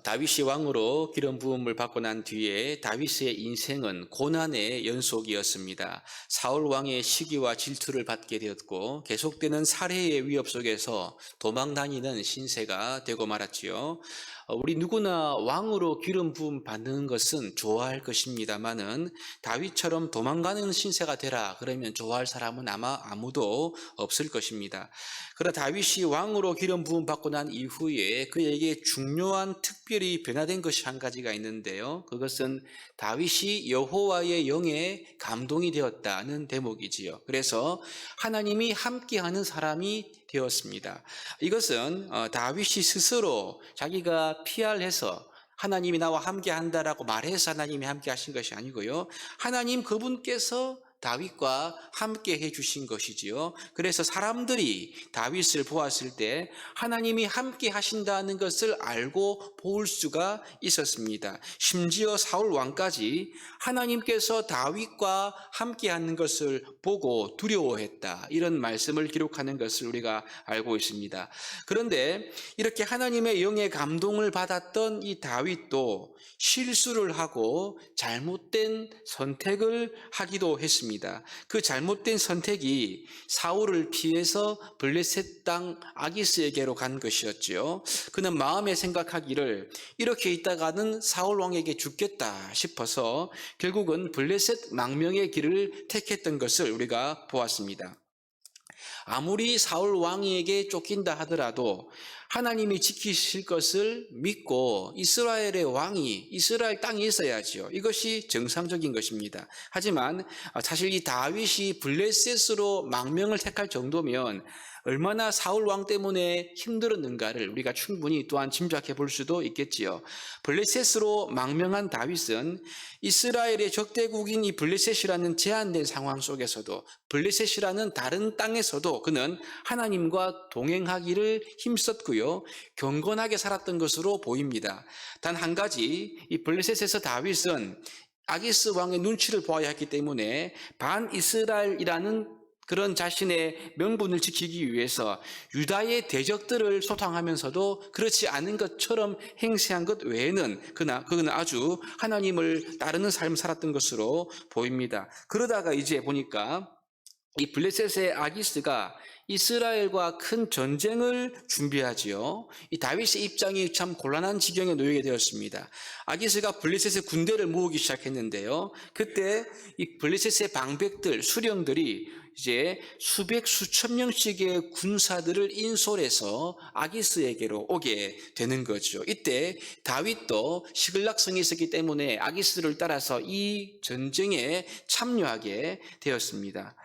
다윗이 왕으로 기름 부음을 받고 난 뒤에 다윗의 인생은 고난의 연속이었습니다. 사울 왕의 시기와 질투를 받게 되었고 계속되는 살해의 위협 속에서 도망다니는 신세가 되고 말았지요. 우리 누구나 왕으로 기름 부음 받는 것은 좋아할 것입니다마는 다윗처럼 도망가는 신세가 되라 그러면 좋아할 사람은 아마 아무도 없을 것입니다. 그러나 다윗이 왕으로 기름 부음 받고 난 이후에 그에게 중요한 특별히 변화된 것이 한 가지가 있는데요. 그것은 다윗이 여호와의 영에 감동이 되었다는 대목이지요. 그래서 하나님이 함께하는 사람이 되었습니다. 이것은 다윗이 스스로 자기가 PR해서 하나님이 나와 함께한다라고 말해서 하나님이 함께하신 것이 아니고요. 하나님 그분께서 다윗과 함께 해주신 것이지요. 그래서 사람들이 다윗을 보았을 때 하나님이 함께 하신다는 것을 알고 볼 수가 있었습니다. 심지어 사울 왕까지 하나님께서 다윗과 함께 하는 것을 보고 두려워했다. 이런 말씀을 기록하는 것을 우리가 알고 있습니다. 그런데 이렇게 하나님의 영의 감동을 받았던 이 다윗도 실수를 하고 잘못된 선택을 하기도 했습니다. 그 잘못된 선택이 사울을 피해서 블레셋 땅 아기스에게로 간 것이었죠. 그는 마음에 생각하기를 이렇게 있다가는 사울 왕에게 죽겠다 싶어서 결국은 블레셋 망명의 길을 택했던 것을 우리가 보았습니다. 아무리 사울 왕에게 쫓긴다 하더라도 하나님이 지키실 것을 믿고 이스라엘의 왕이 이스라엘 땅에 있어야지요. 이것이 정상적인 것입니다. 하지만 사실 이 다윗이 블레셋으로 망명을 택할 정도면 얼마나 사울 왕 때문에 힘들었는가를 우리가 충분히 또한 짐작해 볼 수도 있겠지요. 블레셋으로 망명한 다윗은 이스라엘의 적대국인 이 블레셋이라는 제한된 상황 속에서도 블레셋이라는 다른 땅에서도 그는 하나님과 동행하기를 힘썼고요. 경건하게 살았던 것으로 보입니다. 단 한 가지, 이 블레셋에서 다윗은 아기스 왕의 눈치를 보아야 했기 때문에 반이스라엘이라는 그런 자신의 명분을 지키기 위해서 유다의 대적들을 소탕하면서도 그렇지 않은 것처럼 행세한 것 외에는 그는 아주 하나님을 따르는 삶을 살았던 것으로 보입니다. 그러다가 이제 보니까 이 블레셋의 아기스가 이스라엘과 큰 전쟁을 준비하지요. 이 다윗의 입장이 참 곤란한 지경에 놓이게 되었습니다. 아기스가 블레셋의 군대를 모으기 시작했는데요. 그때 이 블레셋의 방백들, 수령들이 이제 수백 수천 명씩의 군사들을 인솔해서 아기스에게로 오게 되는 거죠. 이때 다윗도 시글락성이 있었기 때문에 아기스를 따라서 이 전쟁에 참여하게 되었습니다.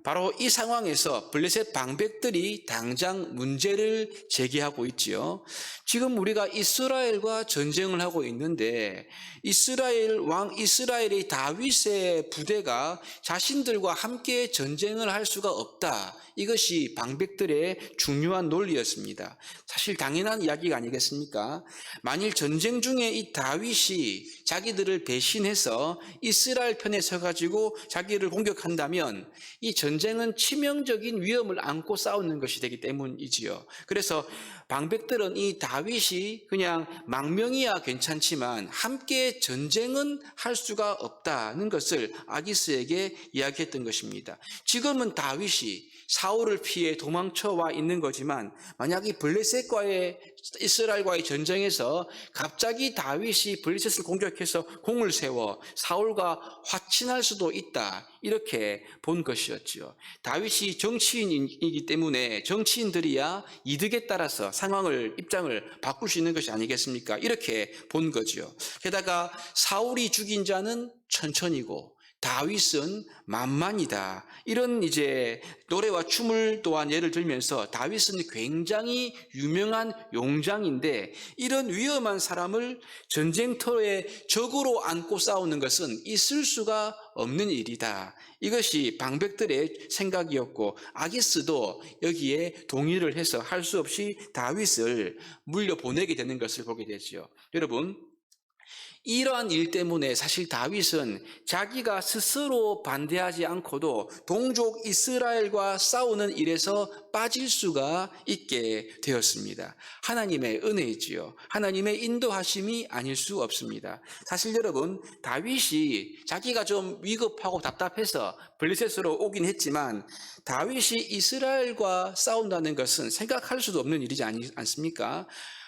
바로 이 상황에서 블레셋 방백들이 당장 문제를 제기하고 있지요. 지금 우리가 이스라엘과 전쟁을 하고 있는데 이스라엘의 다윗의 부대가 자신들과 함께 전쟁을 할 수가 없다. 이것이 방백들의 중요한 논리였습니다. 사실 당연한 이야기가 아니겠습니까? 만일 전쟁 중에 이 다윗이 자기들을 배신해서 이스라엘 편에 서가지고 자기를 공격한다면 이 전쟁은 치명적인 위험을 안고 싸우는 것이 되기 때문이지요. 그래서 방백들은 이 다윗이 그냥 망명이야 괜찮지만 함께 전쟁은 할 수가 없다는 것을 아기스에게 이야기했던 것입니다. 지금은 다윗이 사울을 피해 도망쳐 와 있는 거지만 만약 이 블레셋과의 이스라엘과의 전쟁에서 갑자기 다윗이 블레셋을 공격해서 공을 세워 사울과 화친할 수도 있다. 이렇게 본 것이었지요. 다윗이 정치인이기 때문에 정치인들이야 이득에 따라서 입장을 바꿀 수 있는 것이 아니겠습니까? 이렇게 본 거죠. 게다가 사울이 죽인 자는 천천히고 다윗은 만만이다. 이런 이제 노래와 춤을 또한 예를 들면서 다윗은 굉장히 유명한 용장인데 이런 위험한 사람을 전쟁터에 적으로 안고 싸우는 것은 있을 수가 없는 일이다. 이것이 방백들의 생각이었고 아기스도 여기에 동의를 해서 할 수 없이 다윗을 물려보내게 되는 것을 보게 되죠. 여러분, 이러한 일 때문에 사실 다윗은 자기가 스스로 반대하지 않고도 동족 이스라엘과 싸우는 일에서 빠질 수가 있게 되었습니다. 하나님의 은혜이지요. 하나님의 인도하심이 아닐 수 없습니다. 사실 여러분, 다윗이 자기가 좀 위급하고 답답해서 블레셋으로 오긴 했지만 다윗이 이스라엘과 싸운다는 것은 생각할 수도 없는 일이지 않습니까?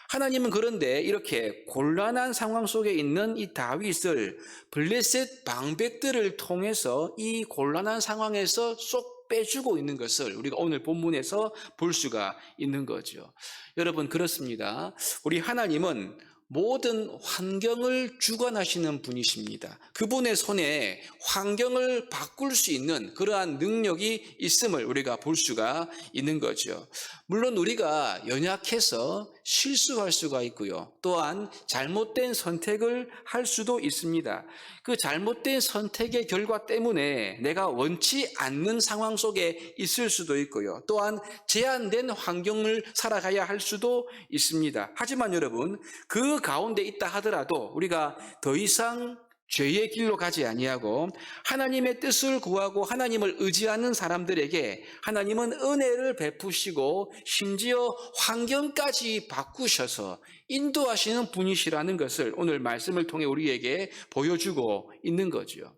하나님은 그런데 이렇게 곤란한 상황 속에 있는 이 다윗을 블레셋 방백들을 통해서 이 곤란한 상황에서 쏙 빼주고 있는 것을 우리가 오늘 본문에서 볼 수가 있는 거죠. 여러분, 그렇습니다. 우리 하나님은 모든 환경을 주관하시는 분이십니다. 그분의 손에 환경을 바꿀 수 있는 그러한 능력이 있음을 우리가 볼 수가 있는 거죠. 물론 우리가 연약해서 실수할 수가 있고요. 또한 잘못된 선택을 할 수도 있습니다. 그 잘못된 선택의 결과 때문에 내가 원치 않는 상황 속에 있을 수도 있고요. 또한 제한된 환경을 살아가야 할 수도 있습니다. 하지만 여러분, 그 가운데 있다 하더라도 우리가 더 이상 죄의 길로 가지 아니하고 하나님의 뜻을 구하고 하나님을 의지하는 사람들에게 하나님은 은혜를 베푸시고 심지어 환경까지 바꾸셔서 인도하시는 분이시라는 것을 오늘 말씀을 통해 우리에게 보여주고 있는 거죠.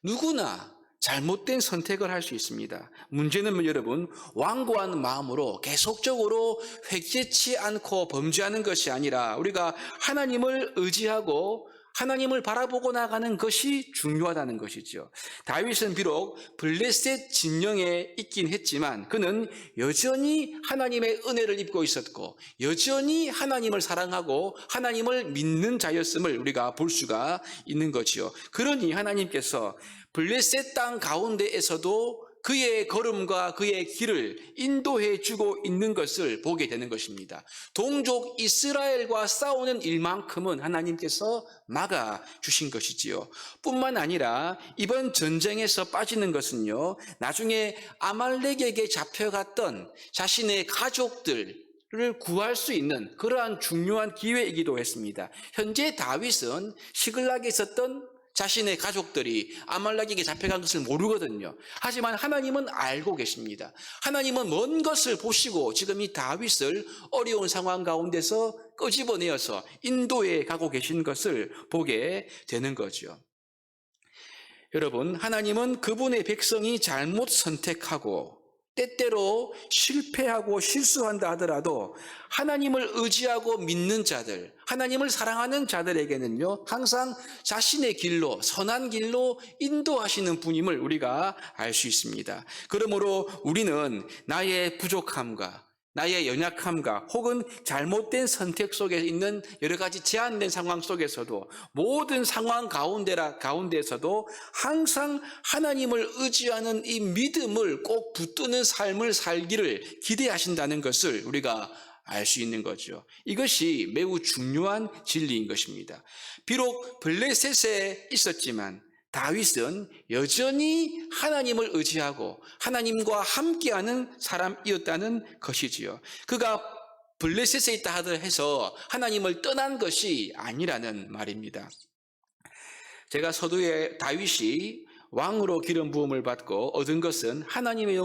누구나 잘못된 선택을 할 수 있습니다. 문제는 여러분, 완고한 마음으로 계속적으로 회개치 않고 범죄하는 것이 아니라 우리가 하나님을 의지하고 하나님을 바라보고 나가는 것이 중요하다는 것이죠. 다윗은 비록 블레셋 진영에 있긴 했지만 그는 여전히 하나님의 은혜를 입고 있었고 여전히 하나님을 사랑하고 하나님을 믿는 자였음을 우리가 볼 수가 있는 거지요. 그러니 하나님께서 블레셋 땅 가운데에서도 그의 걸음과 그의 길을 인도해 주고 있는 것을 보게 되는 것입니다. 동족 이스라엘과 싸우는 일만큼은 하나님께서 막아 주신 것이지요. 뿐만 아니라 이번 전쟁에서 빠지는 것은요, 나중에 아말렉에게 잡혀갔던 자신의 가족들 를 구할 수 있는 그러한 중요한 기회이기도 했습니다. 현재 다윗은 시글락에 있었던 자신의 가족들이 아말렉에게 잡혀간 것을 모르거든요. 하지만 하나님은 알고 계십니다. 하나님은 먼 것을 보시고 지금 이 다윗을 어려운 상황 가운데서 끄집어내어서 인도에 가고 계신 것을 보게 되는 거죠. 여러분, 하나님은 그분의 백성이 잘못 선택하고 때때로 실패하고 실수한다 하더라도 하나님을 의지하고 믿는 자들, 하나님을 사랑하는 자들에게는요, 항상 자신의 길로, 선한 길로 인도하시는 분임을 우리가 알 수 있습니다. 그러므로 우리는 나의 부족함과 나의 연약함과 혹은 잘못된 선택 속에 있는 여러 가지 제한된 상황 속에서도 모든 상황 가운데서도 항상 하나님을 의지하는 이 믿음을 꼭 붙드는 삶을 살기를 기대하신다는 것을 우리가 알 수 있는 거죠. 이것이 매우 중요한 진리인 것입니다. 비록 블레셋에 있었지만 다윗은 여전히 하나님을 의지하고 하나님과 함께하는 사람이었다는 것이지요. 그가 블레셋에 있다 해서 하나님을 떠난 것이 아니라는 말입니다. 제가 서두에 다윗이 왕으로 기름 부음을 받고 얻은 것은 하나님의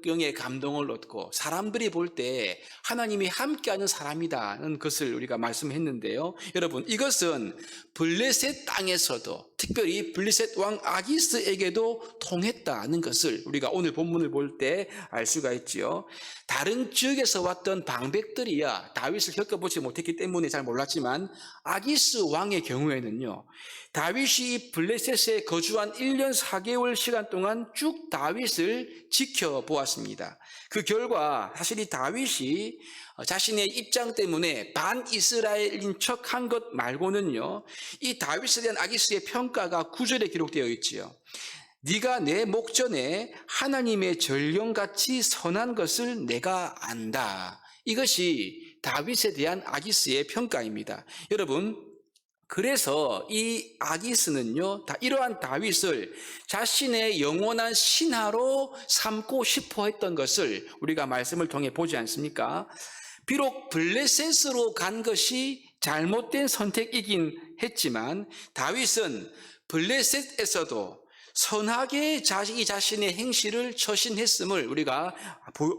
영의 감동을 얻고 사람들이 볼 때 하나님이 함께하는 사람이다는 것을 우리가 말씀했는데요. 여러분, 이것은 블레셋 땅에서도 특별히 블레셋 왕 아기스에게도 통했다는 것을 우리가 오늘 본문을 볼 때 알 수가 있지요. 다른 지역에서 왔던 방백들이야 다윗을 겪어보지 못했기 때문에 잘 몰랐지만 아기스 왕의 경우에는요, 다윗이 블레셋에 거주한 1년 4개월 시간 동안 쭉 다윗을 지켜보았습니다. 그 결과 사실 이 다윗이 자신의 입장 때문에 반이스라엘인 척한 것 말고는요, 이 다윗에 대한 아기스의 평가가 9절에 기록되어 있지요. 네가 내 목전에 하나님의 전령같이 선한 것을 내가 안다. 이것이 다윗에 대한 아기스의 평가입니다. 여러분, 그래서 이 아기스는요, 이러한 다윗을 자신의 영원한 신하로 삼고 싶어 했던 것을 우리가 말씀을 통해 보지 않습니까? 비록 블레셋으로 간 것이 잘못된 선택이긴 했지만 다윗은 블레셋에서도 선하게 자기 자신의 행실을 처신했음을 우리가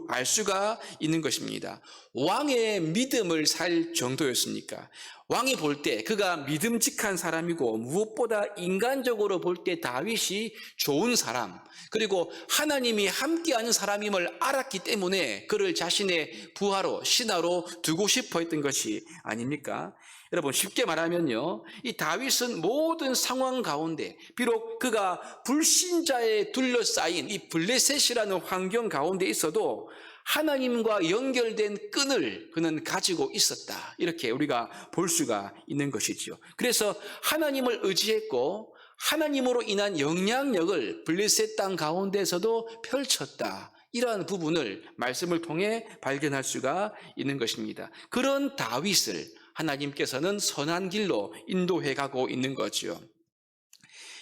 알 수가 있는 것입니다. 왕의 믿음을 살 정도였으니까 왕이 볼 때 그가 믿음직한 사람이고 무엇보다 인간적으로 볼 때 다윗이 좋은 사람 그리고 하나님이 함께하는 사람임을 알았기 때문에 그를 자신의 부하로 신하로 두고 싶어 했던 것이 아닙니까? 여러분 쉽게 말하면요, 이 다윗은 모든 상황 가운데 비록 그가 불신자에 둘러싸인 이 블레셋이라는 환경 가운데 있어도 하나님과 연결된 끈을 그는 가지고 있었다, 이렇게 우리가 볼 수가 있는 것이죠. 그래서 하나님을 의지했고 하나님으로 인한 영향력을 블레셋 땅 가운데서도 펼쳤다, 이러한 부분을 말씀을 통해 발견할 수가 있는 것입니다. 그런 다윗을 하나님께서는 선한 길로 인도해 가고 있는 거죠.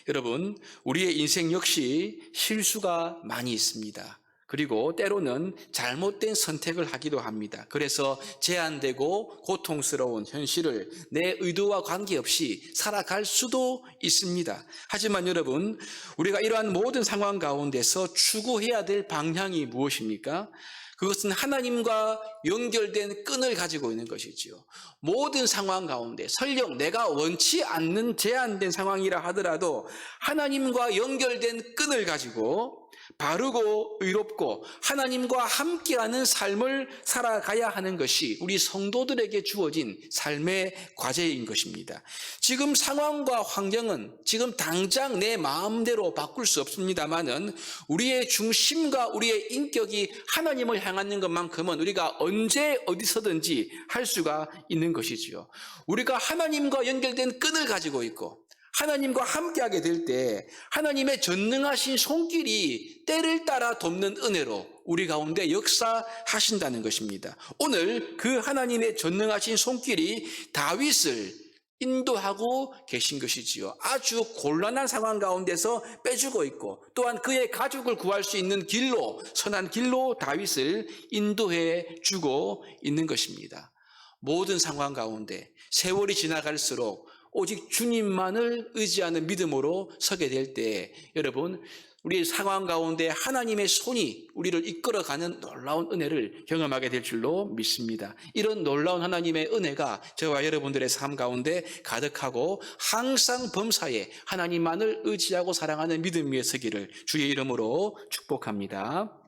여러분, 우리의 인생 역시 실수가 많이 있습니다. 그리고 때로는 잘못된 선택을 하기도 합니다. 그래서 제한되고 고통스러운 현실을 내 의도와 관계없이 살아갈 수도 있습니다. 하지만 여러분, 우리가 이러한 모든 상황 가운데서 추구해야 될 방향이 무엇입니까? 그것은 하나님과 연결된 끈을 가지고 있는 것이지요. 모든 상황 가운데 설령 내가 원치 않는 제한된 상황이라 하더라도 하나님과 연결된 끈을 가지고 바르고 의롭고 하나님과 함께하는 삶을 살아가야 하는 것이 우리 성도들에게 주어진 삶의 과제인 것입니다. 지금 상황과 환경은 지금 당장 내 마음대로 바꿀 수 없습니다만은 우리의 중심과 우리의 인격이 하나님을 향하는 것만큼은 우리가 언제 어디서든지 할 수가 있는 것이지요. 우리가 하나님과 연결된 끈을 가지고 있고 하나님과 함께하게 될 때 하나님의 전능하신 손길이 때를 따라 돕는 은혜로 우리 가운데 역사하신다는 것입니다. 오늘 그 하나님의 전능하신 손길이 다윗을 인도하고 계신 것이지요. 아주 곤란한 상황 가운데서 빼주고 있고 또한 그의 가족을 구할 수 있는 길로, 선한 길로 다윗을 인도해 주고 있는 것입니다. 모든 상황 가운데 세월이 지나갈수록 오직 주님만을 의지하는 믿음으로 서게 될 때 여러분, 우리 상황 가운데 하나님의 손이 우리를 이끌어가는 놀라운 은혜를 경험하게 될 줄로 믿습니다. 이런 놀라운 하나님의 은혜가 저와 여러분들의 삶 가운데 가득하고 항상 범사에 하나님만을 의지하고 사랑하는 믿음 위에 서기를 주의 이름으로 축복합니다.